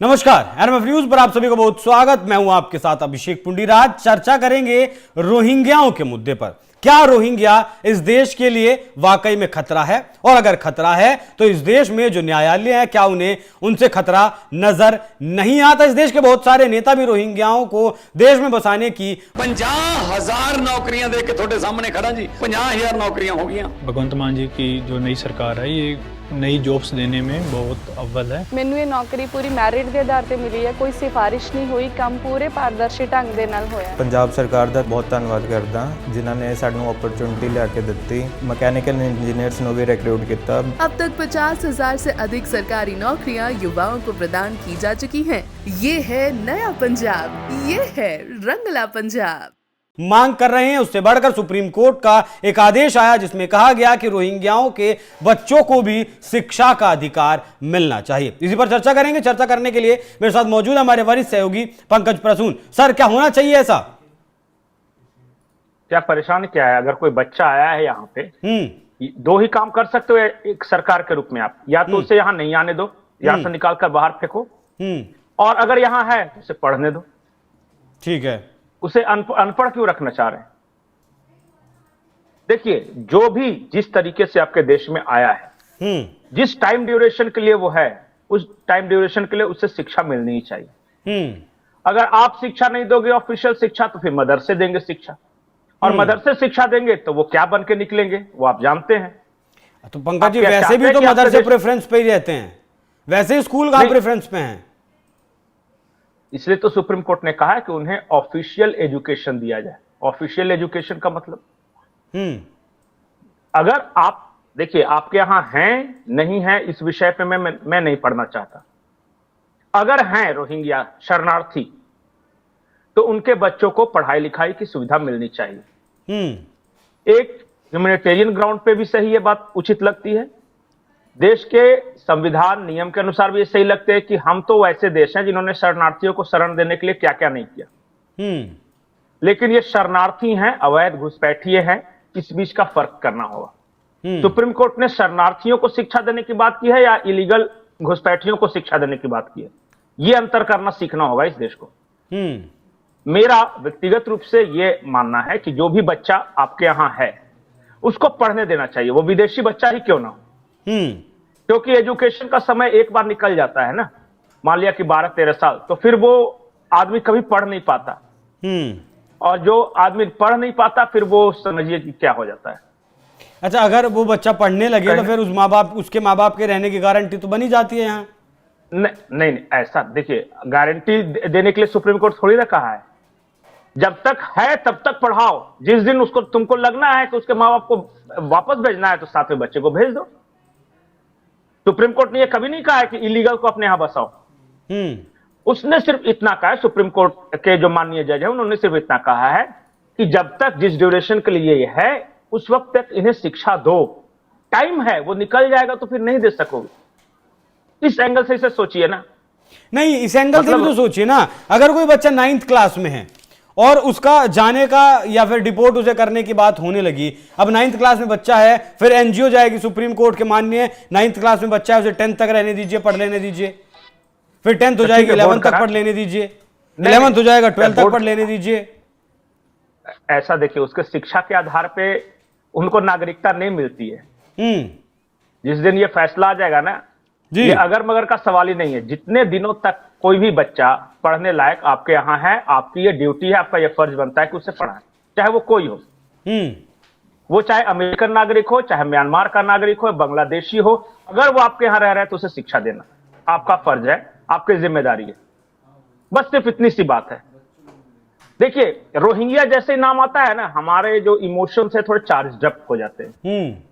नमस्कार, NMF news पर आप सभी को बहुत स्वागत। मैं हूं आपके साथ अभिषेक पुंडीराज। चर्चा करेंगे रोहिंग्याओं के मुद्दे पर। क्या रोहिंग्या इस देश के लिए वाकई में खतरा है, और अगर खतरा है तो इस देश में जो न्यायालय है क्या उन्हें उनसे खतरा नजर नहीं आता? इस देश के बहुत सारे नेता भी रोहिंग्याओं को देश में बसाने की 50,000 नौकरियां दे के थोड़े सामने खड़ा जी। 50,000 नौकरियां हो गई। भगवंत मान जी की जो नई सरकार है ये नई जॉब्स देने में बहुत अव्वल है। ਮੈਨੂੰ ਇਹ ਨੌਕਰੀ ਪੂਰੀ ਮੈਰਿਟ ਦੇ ਆਧਾਰ ਤੇ ਮਿਲੀ ਹੈ, ਕੋਈ ਸਿਫਾਰਿਸ਼ ਨਹੀਂ ਹੋਈ, ਕੰਮ ਪੂਰੇ ਪਾਰਦਰਸ਼ੀ ਢੰਗ ਦੇ ਨਾਲ ਹੋਇਆ। ਪੰਜਾਬ ਸਰਕਾਰ ਦਾ ਬਹੁਤ ਧੰਨਵਾਦ ਕਰਦਾ ਜਿਨ੍ਹਾਂ ਨੇ ਸਾਨੂੰ ਓਪਰਚੁਨਿਟੀ ਲਿਆ ਕੇ ਦਿੱਤੀ। ਮਕੈਨੀਕਲ ਇੰਜੀਨੀਅਰਸ ਨੂੰ ਵੀ रिक्रूट किया। अब तक 50,000 से अधिक सरकारी नौकरियां युवाओं को प्रदान की जा चुकी हैं। ये है नया पंजाब, ये है रंगला पंजाब। मांग कर रहे हैं। उससे बढ़कर सुप्रीम कोर्ट का एक आदेश आया जिसमें कहा गया कि रोहिंग्याओं के बच्चों को भी शिक्षा का अधिकार मिलना चाहिए। इसी पर चर्चा करेंगे। चर्चा करने के लिए मेरे साथ मौजूद हमारे वरिष्ठ सहयोगी पंकज प्रसून। सर, क्या होना चाहिए ऐसा? क्या परेशानी क्या है? अगर कोई बच्चा आया है यहाँ पे, दो ही काम कर सकते हो एक सरकार के रूप में आप, या तो उसे यहाँ नहीं आने दो, यहाँ से निकाल कर बाहर फेंको, और अगर यहाँ है तो उसे पढ़ने दो। ठीक है। उसे अनपढ़ क्यों रखना चाह रहे हैं? देखिए, जो भी जिस तरीके से आपके देश में आया है, जिस टाइम ड्यूरेशन के लिए वो है, उस टाइम ड्यूरेशन के लिए उसे शिक्षा मिलनी ही चाहिए। अगर आप शिक्षा नहीं दोगे ऑफिशियल शिक्षा, तो फिर मदरसे देंगे शिक्षा, और मदरसे शिक्षा देंगे तो वो क्या बन के निकलेंगे वो आप जानते हैं। तो पंकज जी, वैसे भी तो मदरसे प्रेफरेंस पे ही रहते हैं, वैसे स्कूल कहां प्रेफरेंस पे हैं? इसलिए तो सुप्रीम कोर्ट ने कहा है कि उन्हें ऑफिशियल एजुकेशन दिया जाए। ऑफिशियल एजुकेशन का मतलब, अगर आप देखिए, आपके यहां हैं नहीं है इस विषय पे मैं नहीं पढ़ना चाहता। अगर हैं रोहिंग्या शरणार्थी, तो उनके बच्चों को पढ़ाई लिखाई की सुविधा मिलनी चाहिए। एक ह्यूमैनिटेरियन ग्राउंड पे भी सही ये बात उचित लगती है। देश के संविधान नियम के अनुसार भी ये सही लगते हैं कि हम तो ऐसे देश हैं जिन्होंने शरणार्थियों को शरण देने के लिए क्या क्या नहीं किया। लेकिन ये शरणार्थी हैं, अवैध घुसपैठिए हैं, इस बीच का फर्क करना होगा। सुप्रीम कोर्ट ने शरणार्थियों को शिक्षा देने की बात की है या इलीगल घुसपैठियों को शिक्षा देने की बात की है? ये अंतर करना सीखना होगा इस देश को। मेरा व्यक्तिगत रूप से ये मानना है कि जो भी बच्चा आपके यहां है उसको पढ़ने देना चाहिए, वो विदेशी बच्चा ही क्यों ना हो। क्योंकि एजुकेशन का समय एक बार निकल जाता है ना, मान लिया कि 12-13 साल, तो फिर वो आदमी कभी पढ़ नहीं पाता। और जो आदमी पढ़ नहीं पाता, फिर वो समझिए कि क्या हो जाता है। अच्छा, अगर वो बच्चा पढ़ने लगे तो फिर उसके माँ बाप के रहने की गारंटी तो बनी जाती है यहाँ? नहीं, ऐसा देखिए, गारंटी देने के लिए सुप्रीम कोर्ट थोड़ी ना कहा है। जब तक है तब तक पढ़ाओ। जिस दिन उसको तुमको लगना है कि उसके माँ बाप को वापस भेजना है, तो साथ में बच्चे को भेज दो। सुप्रीम कोर्ट ने यह कभी नहीं कहा है कि इलीगल को अपने यहां बसाओ। उसने सिर्फ इतना कहा है, सुप्रीम कोर्ट के जो माननीय जज है उन्होंने सिर्फ इतना कहा है कि जब तक जिस ड्यूरेशन के लिए ये है उस वक्त तक इन्हें शिक्षा दो। टाइम है, वो निकल जाएगा तो फिर नहीं दे सकोगे। इस एंगल से इसे सोचिए ना। नहीं, इस एंगल से भी तो सोचिए ना। अगर कोई बच्चा 9th क्लास में है और उसका जाने का या फिर डिपोर्ट उसे करने की बात होने लगी, अब 9th क्लास में बच्चा है, फिर एनजीओ जाएगी सुप्रीम कोर्ट के माननीय, 9th क्लास में बच्चा है उसे 10th तक रहने दीजिए, पढ़ लेने दीजिए, फिर 10th हो जाएगी 11th तक पढ़ लेने दीजिए, 11th हो जाएगा 12th तक पढ़ लेने दीजिए। ऐसा देखिए, उसके शिक्षा के आधार पे उनको नागरिकता नहीं मिलती है। जिस दिन ये फैसला आ जाएगा ना, ये अगर मगर का सवाल ही नहीं है। जितने दिनों तक कोई भी बच्चा पढ़ने लायक आपके यहाँ है, आपकी ये ड्यूटी है, आपका ये फर्ज बनता है कि उसे पढ़ाएं, चाहे वो कोई हो। वो चाहे अमेरिकन नागरिक हो, चाहे म्यांमार का नागरिक हो, बांग्लादेशी हो, अगर वो आपके यहाँ रह रहा है तो उसे शिक्षा देना आपका फर्ज है, आपकी जिम्मेदारी है। बस सिर्फ इतनी सी बात है। देखिए, रोहिंग्या जैसे ही नाम आता है ना, हमारे जो इमोशंस है थोड़े चार्ज अप हो जाते हैं।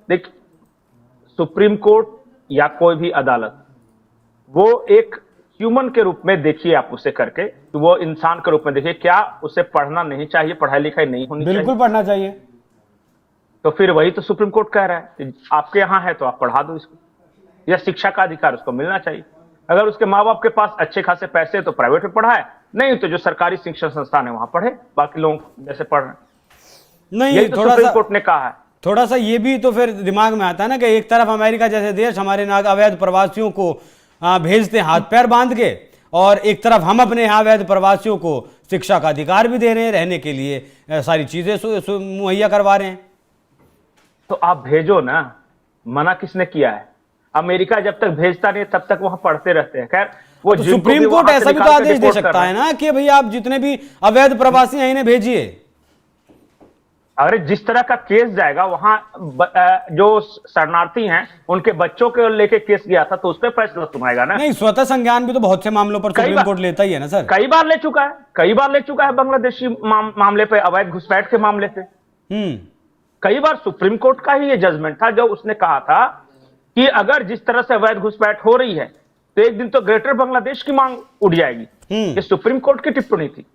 देखिए, सुप्रीम कोर्ट या कोई भी अदालत, वो एक ह्यूमन के रूप में देखिए आप उसे करके, तो वो इंसान के रूप में देखिए, क्या उसे पढ़ना नहीं चाहिए, पढ़ाई लिखाई नहीं होनी चाहिए? बिल्कुल पढ़ना चाहिए। तो फिर वही तो सुप्रीम कोर्ट कह रहा है कि आपके यहां है तो आप पढ़ा दो इसको, या शिक्षा का अधिकार उसको मिलना चाहिए। अगर उसके माँ बाप के पास अच्छे खासे पैसे तो प्राइवेट में पढ़ाए, नहीं तो जो सरकारी शिक्षण संस्थान है वहां पढ़े, बाकी लोग जैसे पढ़ रहे। नहीं, तो सुप्रीम कोर्ट ने कहा है। थोड़ा सा ये भी तो फिर दिमाग में आता है ना कि एक तरफ अमेरिका जैसे देश हमारे अवैध प्रवासियों को भेजते हैं हाथ पैर बांध के, और एक तरफ हम अपने यहाँ अवैध प्रवासियों को शिक्षा का अधिकार भी दे रहे हैं, रहने के लिए सारी चीजें मुहैया करवा रहे हैं। तो आप भेजो ना, मना किसने किया है? अमेरिका जब तक भेजता नहीं तब तक वहां पढ़ते रहते हैं। खैर वो तो सुप्रीम कोर्ट ऐसा भी तो आदेश दे सकता है ना कि भाई आप जितने भी अवैध प्रवासी हैं इन्हें भेजिए। अरे जिस तरह का केस जाएगा वहां जो शरणार्थी हैं उनके बच्चों को लेके केस गया था तो उस पर फैसला सुनाएगा ना। नहीं, स्वतः संज्ञान भी तो बहुत से मामलों पर सुप्रीम कोर्ट लेता ही है ना सर। कई बार ले चुका है बांग्लादेशी मामले पे, अवैध घुसपैठ के मामले पे। कई बार सुप्रीम कोर्ट का ही ये जजमेंट था जो उसने कहा था कि अगर जिस तरह से अवैध घुसपैठ हो रही है तो एक दिन तो ग्रेटर बांग्लादेश की मांग उठ जाएगी। ये सुप्रीम कोर्ट की टिप्पणी थी।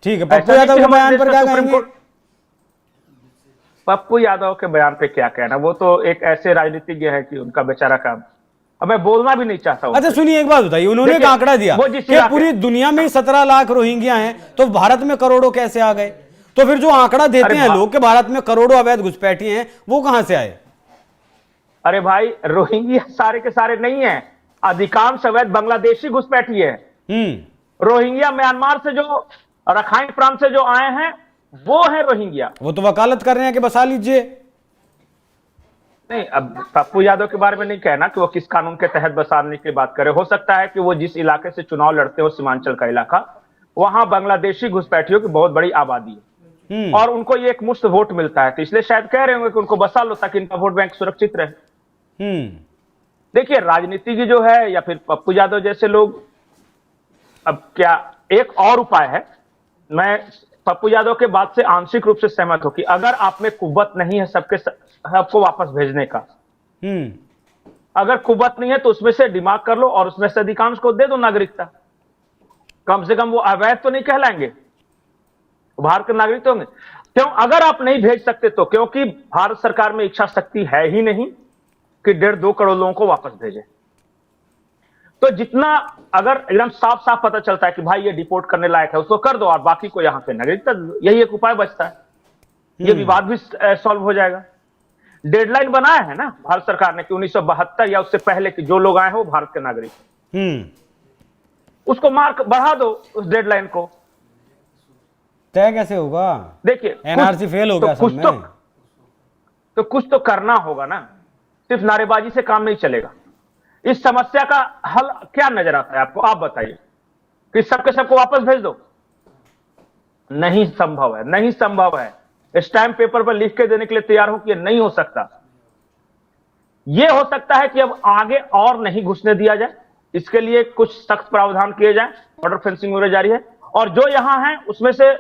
ठीक है, पप्पू यादव के बयान पर क्या कहेंगे? पप्पू यादव के बयान पे क्या कहना, वो तो एक ऐसे राजनीतिज्ञ है कि उनका बेचारा काम, अब मैं बोलना भी नहीं चाहता हूं। अच्छा सुनिए, एक बात बताइए, उन्होंने एक आंकड़ा दिया कि पूरी दुनिया में 17 लाख रोहिंग्या हैं, तो भारत में करोड़ों कैसे आ गए? तो फिर जो आंकड़ा देते हैं लोग कि भारत में करोड़ों अवैध घुसपैठी हैं, वो कहां से आए? अरे भाई, रोहिंग्या सारे के सारे नहीं है, अधिकांश अवैध बांग्लादेशी घुसपैठी है। रोहिंग्या म्यांमार से जो, रखाइन प्रांत से जो आए हैं वो है रोहिंग्या। वो तो वकालत कर रहे हैं कि बसा लीजिए। नहीं, अब पप्पू यादव के बारे में नहीं कहना कि वो किस कानून के तहत बसाने की बात करे। हो सकता है कि वो जिस इलाके से चुनाव लड़ते हो, सीमांचल का इलाका, वहां बांग्लादेशी घुसपैठियों की बहुत बड़ी आबादी है और उनको ये एक मुफ्त वोट मिलता है, तो इसलिए शायद कह रहे होंगे कि उनको बसा लो ताकि इनका वोट बैंक सुरक्षित रहे। देखिए, राजनीति जो है या फिर पप्पू यादव जैसे लोग, अब क्या एक और उपाय है, मैं पप्पू यादव के बात से आंशिक रूप से सहमत हूं कि अगर आप में कुव्वत नहीं है सबको वापस भेजने का, अगर कुव्वत नहीं है तो उसमें से दिमाग कर लो और उसमें से अधिकांश को दे दो नागरिकता। कम से कम वो अवैध तो नहीं कहलाएंगे, भारत के नागरिक तो होंगे। क्यों? अगर आप नहीं भेज सकते तो क्योंकि भारत सरकार में इच्छा शक्ति है ही नहीं कि 1.5-2 करोड़ लोगों को वापस भेजे। तो जितना अगर एकदम साफ साफ पता चलता है कि भाई ये डिपोर्ट करने लायक है, उसको कर दो और बाकी को यहां पे नागरिकता, यही एक उपाय बचता है। ये विवाद भी सॉल्व हो जाएगा। डेडलाइन बनाया है ना भारत सरकार ने कि 1972 या उससे पहले कि जो लोग आए हैं वो भारत के नागरिक, उसको मार्क बढ़ा दो उस डेडलाइन को। तय कैसे होगा? देखिए, एनआरसी फेल हो गया, तो कुछ तो करना होगा ना, सिर्फ नारेबाजी से काम नहीं चलेगा। इस समस्या का हल क्या नजर आता है आपको? आप बताइए कि सबके सबको वापस भेज दो? नहीं संभव है, नहीं संभव है। स्टैम्प पेपर पर लिख के देने के लिए तैयार हो कि ये नहीं हो सकता। यह हो सकता है कि अब आगे और नहीं घुसने दिया जाए, इसके लिए कुछ सख्त प्रावधान किए जाए, बॉर्डर फेंसिंग वगैरह जारी है, और जो यहां है उसमें से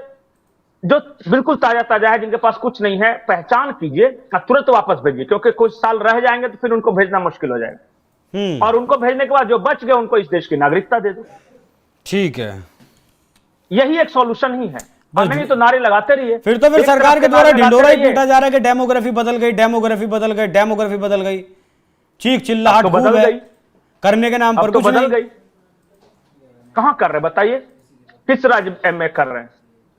जो बिल्कुल ताजा ताजा है, जिनके पास कुछ नहीं है, पहचान कीजिए और तुरंत वापस भेजिए, क्योंकि कुछ साल रह जाएंगे तो फिर उनको भेजना मुश्किल हो जाएगा। और उनको भेजने के बाद जो बच गए उनको इस देश की नागरिकता दे दो। ठीक है, यही एक सॉल्यूशन ही है। नहीं तो नारे लगाते रहिए, फिर तो फिर सरकार के द्वारा ढिंढोरा ही पीटा जा रहा है कि डेमोग्राफी बदल गई, डेमोग्राफी बदल गई, डेमोग्राफी बदल गई, चीख चिल्लाहट बदल गई, करने के नाम पर तो कुछ बदल नहीं। गई। कहां कर रहे बताइए, किस राज्य में कर रहे हैं?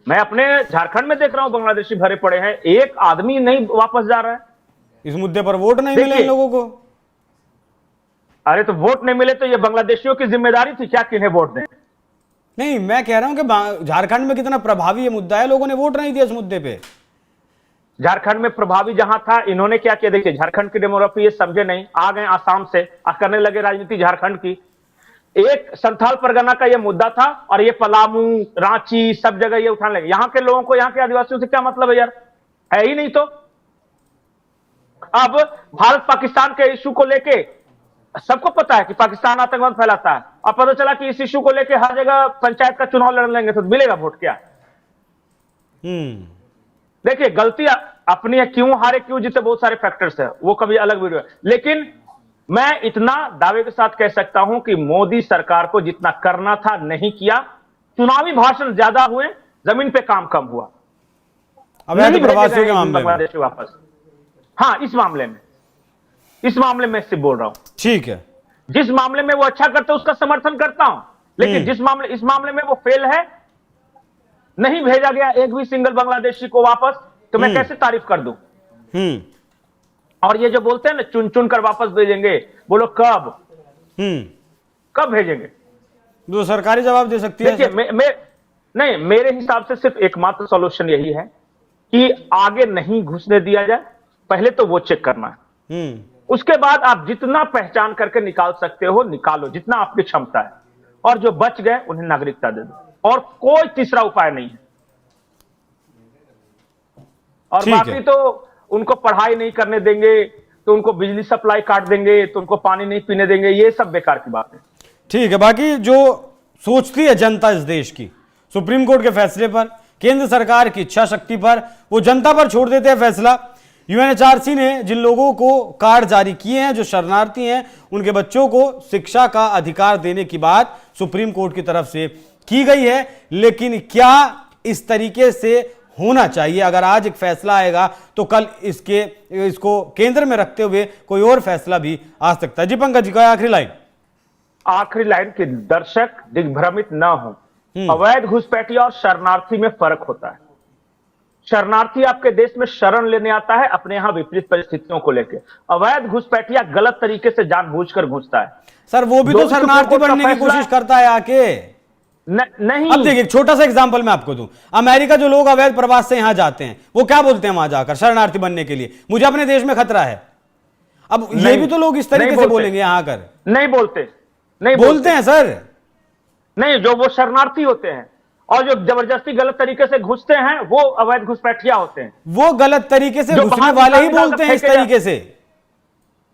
मैं अपने झारखंड में देख रहा हूं, बांग्लादेशी भरे पड़े हैं, एक आदमी नहीं वापस जा रहा है। इस मुद्दे पर वोट नहीं मिले इन लोगों को। अरे तो वोट नहीं मिले तो ये बांग्लादेशियों की जिम्मेदारी थी क्या किन्हें वोट दें? नहीं, मैं कह रहा हूं कि झारखंड में कितना प्रभावी ये मुद्दा है, लोगों ने वोट नहीं दिया इस मुद्दे पे। झारखंड में प्रभावी जहां था, इन्होंने क्या किया? देखिए, झारखंड की डेमोग्राफी ये समझे नहीं, आ गए आसाम से, करने लगे राजनीति झारखंड की। एक संथाल परगना का ये मुद्दा था और ये पलामू, रांची, सब जगह ये उठाने लगे। यहां के लोगों को, यहां के आदिवासियों से क्या मतलब है यार? है ही नहीं। तो अब भारत पाकिस्तान के इशू को लेके सबको पता है कि पाकिस्तान आतंकवाद फैलाता है, अब पता चला कि इस इशू को लेके हर जगह पंचायत का चुनाव लड़ लेंगे तो मिलेगा वोट क्या? देखिए, गलती अपनी है, क्यों हारे क्यों जीते बहुत सारे फैक्टर्स है, वो कभी अलग वीडियो है। लेकिन मैं इतना दावे के साथ कह सकता हूं कि मोदी सरकार को जितना करना था नहीं किया। चुनावी भाषण ज्यादा हुए, जमीन पे काम कम हुआ। अवैध प्रवासियों के मामले में बांग्लादेश वापस, हाँ, इस मामले में सिर्फ बोल रहा हूं। ठीक है, जिस मामले में वो अच्छा करते उसका समर्थन करता हूं, लेकिन इस मामले में वो फेल है, नहीं भेजा गया एक भी सिंगल बांग्लादेशी को वापस, तो मैं कैसे तारीफ कर दूं? और ये जो बोलते हैं ना चुन चुन कर वापस भेजेंगे, बोलो कब? कब भेजेंगे? तो सरकारी जवाब दे सकती है। देखिए नहीं, मेरे हिसाब से सिर्फ एकमात्र सॉल्यूशन यही है कि आगे नहीं घुसने दिया जाए। पहले तो वो चेक करना है, उसके बाद आप जितना पहचान करके निकाल सकते हो निकालो, जितना आपकी क्षमता है, और जो बच गए उन्हें नागरिकता दे दो, और कोई तीसरा उपाय नहीं है। और बाकी तो उनको पढ़ाई नहीं करने देंगे तो उनको बिजली सप्लाई काट देंगे, तो उनको पानी नहीं पीने देंगे, ये सब बेकार की बात है। ठीक है, बाकी जो सोचती है जनता इस देश की, सुप्रीम कोर्ट के फैसले पर, केंद्र सरकार की इच्छा शक्ति पर, वो जनता पर छोड़ देते हैं फैसला। यूएनएचआरसी ने जिन लोगों को कार्ड जारी किए हैं, जो शरणार्थी हैं, उनके बच्चों को शिक्षा का अधिकार देने की बात सुप्रीम कोर्ट की तरफ से की गई है। लेकिन क्या इस तरीके से होना चाहिए? अगर आज एक फैसला आएगा तो कल इसको केंद्र में रखते हुए कोई और फैसला भी आ सकता है। जी पंकज जी का आखिरी लाइन कि दर्शक दिग्भ्रमित न हो। अवैध घुसपैठिया और शरणार्थी में फर्क होता है। शरणार्थी आपके देश में शरण लेने आता है अपने यहां विपरीत परिस्थितियों को लेकर। अवैध घुसपैठिया गलत तरीके से जानबूझकर घुसता है। सर वो भी तो शरणार्थी बनने की कोशिश करता है आके। नहीं, अब देखिए, छोटा सा एग्जांपल मैं आपको दूं। अमेरिका जो लोग अवैध प्रवास से यहां जाते हैं, वो क्या बोलते हैं वहां जाकर शरणार्थी बनने के लिए? मुझे अपने देश में खतरा है। अब ये भी तो लोग इस तरीके से बोलेंगे यहां आकर। नहीं बोलते हैं सर। नहीं, जो वो शरणार्थी होते हैं और जो जबरदस्ती गलत तरीके से घुसते हैं वो अवैध घुसपैठिया होते हैं। वो गलत तरीके से घुसने वाले ही बोलते हैं इस तरीके से।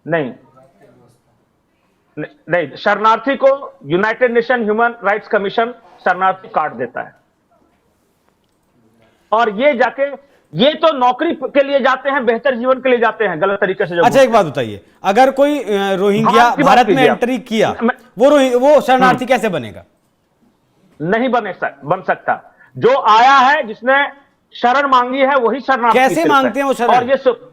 नहीं, शरणार्थी को United nation human rights commission शरणार्थी कार्ड देता है, और ये तो नौकरी के लिए जाते हैं, बेहतर जीवन के लिए जाते हैं गलत तरीके से। अच्छा एक बात बताइए, अगर कोई रोहिंग्या भारत में एंट्री किया, वो शरणार्थी कैसे बनेगा? नहीं बन सकता। जो आया है, जिसने शरण मांगी है, वही शरणार्थी। कैसे मांगते हैं वो शरण? और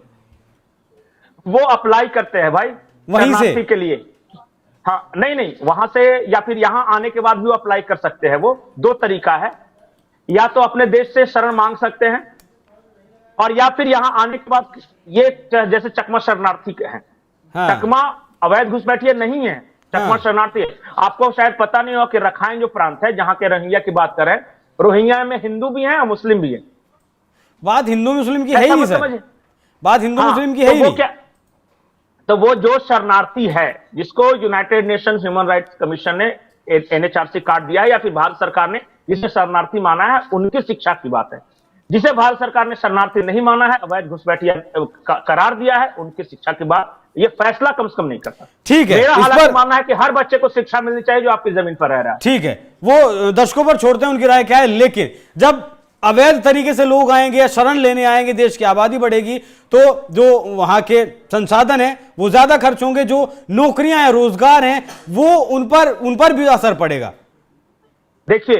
वो अप्लाई करते हैं भाई वहीं से के लिए। हाँ, नहीं, वहां से या फिर यहां आने के बाद भी वो अप्लाई कर सकते हैं। वो दो तरीका है, या तो अपने देश से शरण मांग सकते हैं, और या फिर यहां आने के बाद ये जैसे चकमा शरणार्थी हैं। हाँ। चकमा अवैध घुसपैठिया नहीं है, चकमा शरणार्थी है। आपको शायद पता नहीं हो कि रखाइन जो प्रांत है, जहां के रोहिंग्या की बात करें, रोहिंग्या में हिंदू भी हैं और मुस्लिम भी हैं। बात हिंदू मुस्लिम की है ही नहीं सर। बात हिंदू मुस्लिम की है ही नहीं। तो वो जो शरणार्थी है, जिसको United Nations human rights commission ने एनएचआरसी कार्ड दिया है, या फिर भारत सरकार ने जिसे शरणार्थी माना है, उनकी शिक्षा की बात है। जिसे भारत सरकार ने शरणार्थी नहीं माना है, अवैध घुसपैठिया करार दिया है, उनकी शिक्षा की बात ये फैसला कम से कम नहीं करता। ठीक है, मेरा हालांकि मानना है कि हर बच्चे को शिक्षा मिलनी चाहिए जो आपकी जमीन पर रह रहा है। ठीक है, वो दर्शकों पर छोड़ते हैं उनकी राय क्या है। लेकिन जब अवैध तरीके से लोग आएंगे या शरण लेने आएंगे, देश की आबादी बढ़ेगी, तो जो वहां के संसाधन है वो ज्यादा खर्च होंगे, जो नौकरियां हैं, रोजगार हैं, वो उन पर भी असर पड़ेगा। देखिए,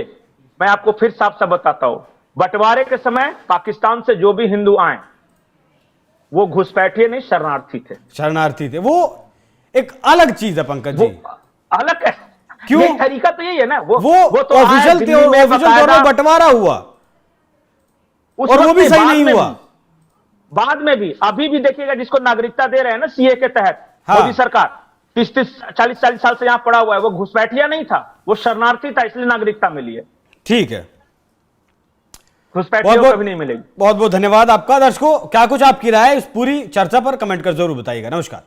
मैं आपको फिर साफ साफ बताता हूं, बंटवारे के समय पाकिस्तान से जो भी हिंदू आए, वो घुसपैठिए नहीं, शरणार्थी थे। वो एक अलग चीज है पंकज जी। अलग क्यों? तरीका तो यही है ना। वो तो ऑफिशियल तौर पर बंटवारा हुआ और वो भी सही नहीं हुआ। बाद में भी, अभी भी देखिएगा, जिसको नागरिकता दे रहे हैं ना सीए के तहत, मोदी सरकार 30-40 साल से यहां पड़ा हुआ है, वो घुसपैठिया नहीं था, वो शरणार्थी था, इसलिए नागरिकता मिली है। ठीक है, घुसपैठियों कभी नहीं मिलेगी। बहुत बहुत धन्यवाद आपका। दर्शकों, क्या कुछ आपकी राय इस पूरी चर्चा पर कमेंट कर जरूर बताइएगा। नमस्कार।